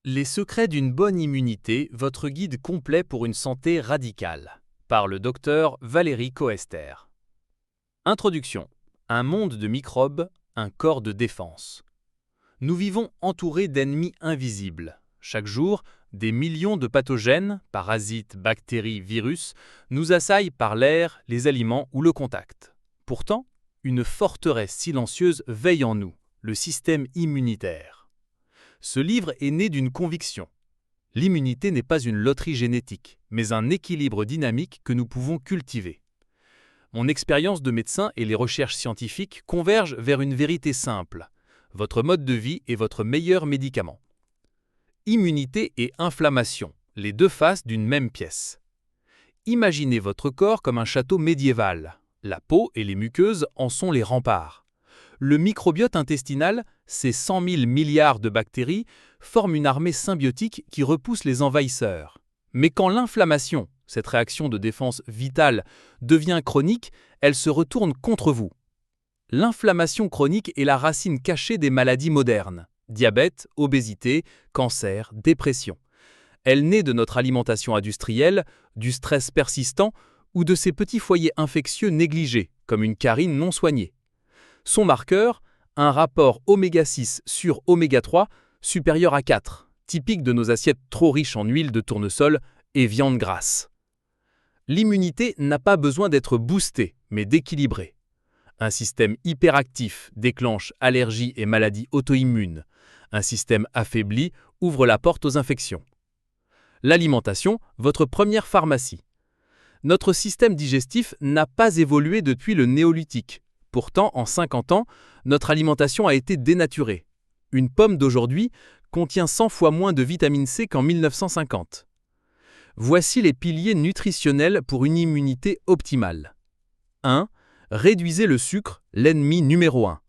Les secrets d'une bonne immunité, votre guide complet pour une santé radicale. Par le docteur Valérie Coester. Introduction. Un monde de microbes, un corps de défense. Nous vivons entourés d'ennemis invisibles. Chaque jour, des millions de pathogènes, parasites, bactéries, virus, nous assaillent par l'air, les aliments ou le contact. Pourtant, une forteresse silencieuse veille en nous, le système immunitaire. Ce livre est né d'une conviction. L'immunité n'est pas une loterie génétique, mais un équilibre dynamique que nous pouvons cultiver. Mon expérience de médecin et les recherches scientifiques convergent vers une vérité simple. Votre mode de vie est votre meilleur médicament. Immunité et inflammation, les deux faces d'une même pièce. Imaginez votre corps comme un château médiéval. La peau et les muqueuses en sont les remparts. Le microbiote intestinal, ces 100 000 milliards de bactéries, forme une armée symbiotique qui repousse les envahisseurs. Mais quand l'inflammation, cette réaction de défense vitale, devient chronique, elle se retourne contre vous. L'inflammation chronique est la racine cachée des maladies modernes. Diabète, obésité, cancer, dépression. Elle naît de notre alimentation industrielle, du stress persistant ou de ces petits foyers infectieux négligés, comme une carine non soignée. Son marqueur, un rapport oméga-6 sur oméga-3 supérieur à 4, typique de nos assiettes trop riches en huile de tournesol et viande grasse. L'immunité n'a pas besoin d'être boostée, mais d'équilibrer. Un système hyperactif déclenche allergies et maladies auto-immunes. Un système affaibli ouvre la porte aux infections. L'alimentation, votre première pharmacie. Notre système digestif n'a pas évolué depuis le néolithique. Pourtant, en 50 ans, notre alimentation a été dénaturée. Une pomme d'aujourd'hui contient 100 fois moins de vitamine C qu'en 1950. Voici les piliers nutritionnels pour une immunité optimale. 1. Réduisez le sucre, l'ennemi numéro 1.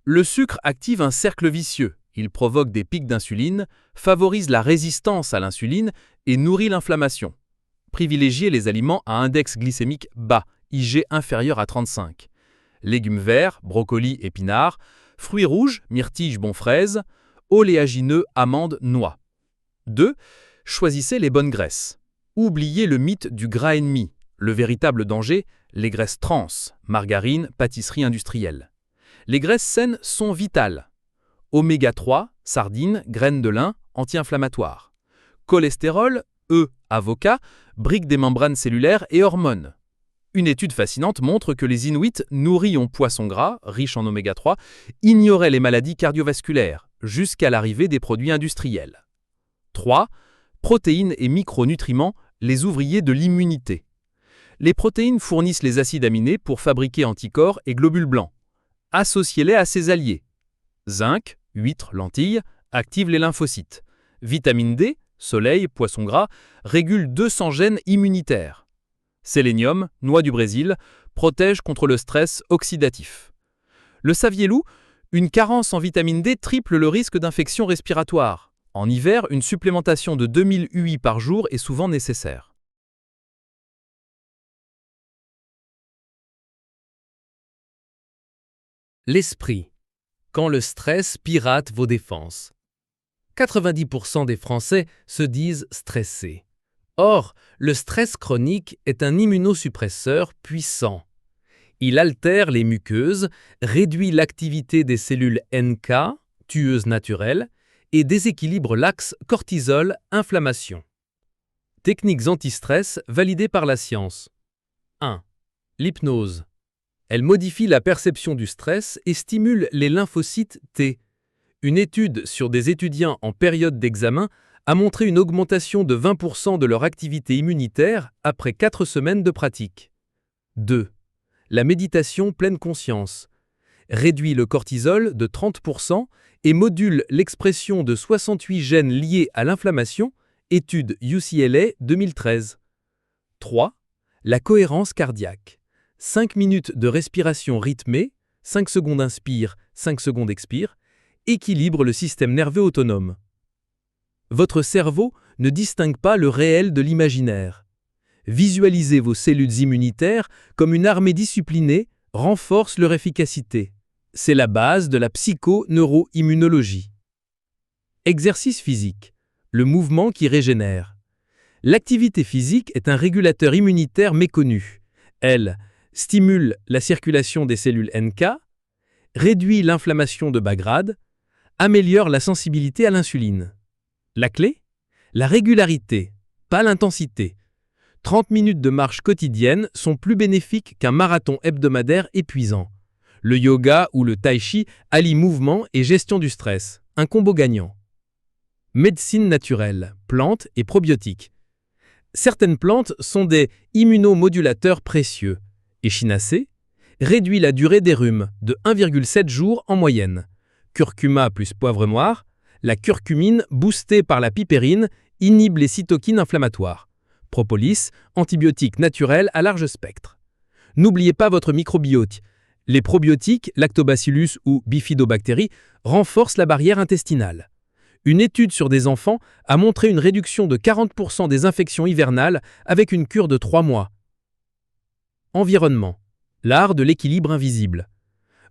Le sucre active un cercle vicieux. Il provoque des pics d'insuline, favorise la résistance à l'insuline et nourrit l'inflammation. Privilégiez les aliments à index glycémique bas, IG inférieur à 35. Légumes verts, brocolis, épinards, fruits rouges, myrtilles, bons fraises, oléagineux, amandes, noix. 2. Choisissez les bonnes graisses. Oubliez le mythe du gras ennemi. Le véritable danger, les graisses trans, margarine, pâtisserie industrielle. Les graisses saines sont vitales. Oméga 3, sardines, graines de lin, anti-inflammatoires. Cholestérol, avocat, brique des membranes cellulaires et hormones. Une étude fascinante montre que les Inuits nourris en poissons gras, riches en oméga 3, ignoraient les maladies cardiovasculaires, jusqu'à l'arrivée des produits industriels. 3. Protéines et micronutriments, les ouvriers de l'immunité. Les protéines fournissent les acides aminés pour fabriquer anticorps et globules blancs. Associez-les à ses alliés. Zinc, huîtres, lentilles, activent les lymphocytes. Vitamine D, soleil, poisson gras, régule 200 gènes immunitaires. Sélénium, noix du Brésil, protège contre le stress oxydatif. Le saviez-vous? Une carence en vitamine D triple le risque d'infection respiratoire. En hiver, une supplémentation de 2000 UI par jour est souvent nécessaire. L'esprit. Quand le stress pirate vos défenses. 90% des Français se disent stressés. Or, le stress chronique est un immunosuppresseur puissant. Il altère les muqueuses, réduit l'activité des cellules NK, tueuses naturelles, et déséquilibre l'axe cortisol-inflammation. Techniques anti-stress validées par la science. 1. L'hypnose. Elle modifie la perception du stress et stimule les lymphocytes T. Une étude sur des étudiants en période d'examen a montré une augmentation de 20% de leur activité immunitaire après 4 semaines de pratique. 2. La méditation pleine conscience. Réduit le cortisol de 30% et module l'expression de 68 gènes liés à l'inflammation, étude UCLA 2013. 3. La cohérence cardiaque. 5 minutes de respiration rythmée, 5 secondes inspire, 5 secondes expire, équilibre le système nerveux autonome. Votre cerveau ne distingue pas le réel de l'imaginaire. Visualisez vos cellules immunitaires comme une armée disciplinée renforce leur efficacité. C'est la base de la psycho-neuro-immunologie. Exercice physique, le mouvement qui régénère. L'activité physique est un régulateur immunitaire méconnu. Elle stimule la circulation des cellules NK, réduit l'inflammation de bas grade, améliore la sensibilité à l'insuline. La clé? La régularité, pas l'intensité. 30 minutes de marche quotidienne sont plus bénéfiques qu'un marathon hebdomadaire épuisant. Le yoga ou le tai chi allient mouvement et gestion du stress, un combo gagnant. Médecine naturelle, plantes et probiotiques. Certaines plantes sont des immunomodulateurs précieux. Echinacée réduit la durée des rhumes de 1,7 jours en moyenne. Curcuma plus poivre noir, la curcumine boostée par la pipérine inhibe les cytokines inflammatoires. Propolis, antibiotique naturel à large spectre. N'oubliez pas votre microbiote. Les probiotiques, lactobacillus ou bifidobactéries, renforcent la barrière intestinale. Une étude sur des enfants a montré une réduction de 40% des infections hivernales avec une cure de 3 mois. Environnement, l'art de l'équilibre invisible.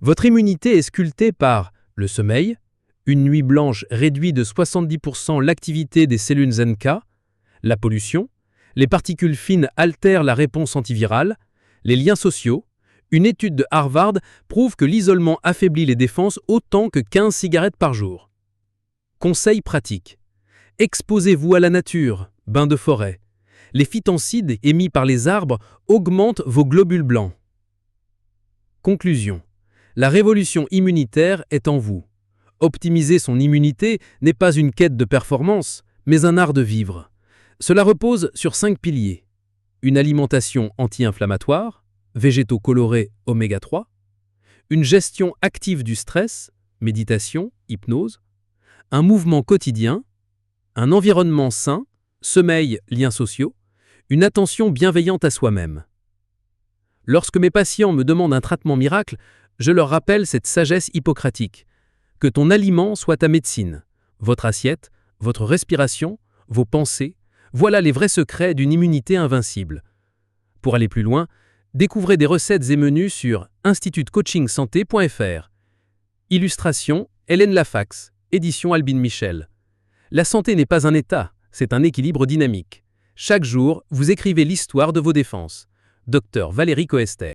Votre immunité est sculptée par le sommeil, une nuit blanche réduit de 70% l'activité des cellules NK, la pollution, les particules fines altèrent la réponse antivirale, les liens sociaux. Une étude de Harvard prouve que l'isolement affaiblit les défenses autant que 15 cigarettes par jour. Conseils pratiques. Exposez-vous à la nature, bains de forêt. Les phytoncides émis par les arbres augmentent vos globules blancs. Conclusion. La révolution immunitaire est en vous. Optimiser son immunité n'est pas une quête de performance, mais un art de vivre. Cela repose sur 5 piliers. Une alimentation anti-inflammatoire, végétaux colorés oméga 3, une gestion active du stress, méditation, hypnose, un mouvement quotidien, un environnement sain, sommeil, liens sociaux, une attention bienveillante à soi-même. Lorsque mes patients me demandent un traitement miracle, je leur rappelle cette sagesse hippocratique. Que ton aliment soit ta médecine, votre assiette, votre respiration, vos pensées, voilà les vrais secrets d'une immunité invincible. Pour aller plus loin, découvrez des recettes et menus sur institutcoachingsanté.fr. Illustration, Hélène Lafax, édition Albin Michel. La santé n'est pas un état, c'est un équilibre dynamique. Chaque jour, vous écrivez l'histoire de vos défenses. Dr Valérie Coester.